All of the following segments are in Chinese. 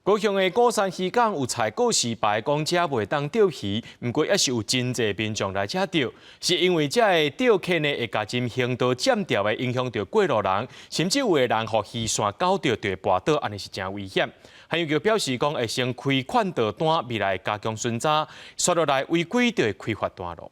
高雄的鼓山渔港有采购示牌，讲遮袂当钓鱼，不过也是有真侪民众来遮钓，是因为遮的钓客呢会甲真行道占钓的影响到过路人，甚至有的人互鱼线搞到就会跋倒，安尼是真危险。海洋局表示讲会先开款钓单，未来加强巡查，刷落来违规就会开罚单咯。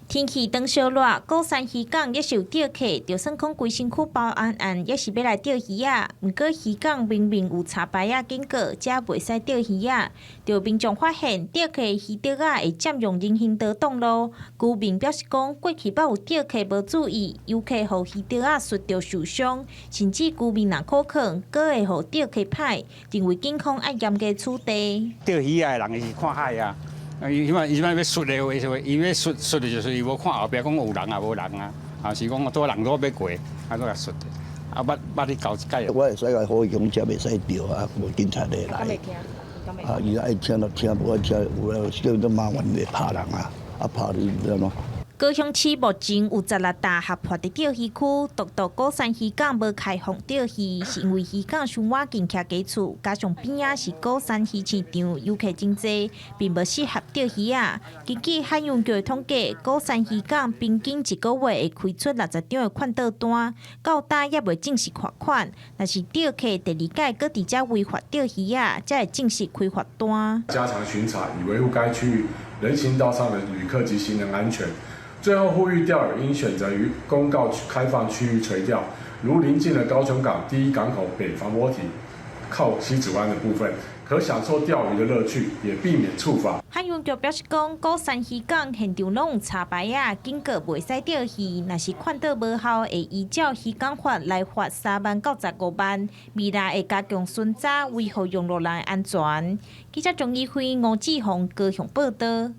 天气当小热，鼓山渔港也是有钓客，就算讲规身躯包安安，也是要来钓鱼啊。毋过渔港明明有插牌啊警告，遮袂使钓鱼啊。就民众发现钓客的鱼钓啊会占用人行道挡路，居民表示讲过去捌有钓客无注意，游客互鱼钓啊摔着受伤，甚至居民若口渴，阁会互钓客歹，认为警方爱严格处理。钓鱼的人是看海啊。伊要摔的话，伊要摔的就是伊无看后壁讲有人啊无人啊，啊是讲多人都要过，啊都来摔的，啊捌你搞一届。我会使个好强者袂使钓啊，无警察来来。啊，伊爱听就听，无爱听有叫做麻烦会拍人啊，啊拍你知道吗？高雄市目前有16大合法的钓鱼区，独独鼓山渔港无开放钓鱼，是因为渔港伤晚近徛基厝，加上边仔是鼓山鱼市场，游客真多，并无适合钓鱼啊。根据海洋局统计，鼓山渔港平均一个月会开出60张的款钓单，到打也未正式罚款。若是钓客第二届搁伫遮违法钓鱼啊，才会正式开罚单。加强巡查，以维护该区域人行道上的旅客及行人安全。最后呼吁钓友应选择于公告开放区域垂钓，如临近的高雄港第一港口北防波堤靠西子湾的部分，可享受钓鱼的乐趣，也避免触法。海洋局表示讲，鼓山渔港现场拢有插牌啊，警告袂使钓鱼，若是看到无效，会依照渔港法来罚3万到15万。未来会加强巡查，维护用路人安全。记者钟义辉、吴志宏高雄报道。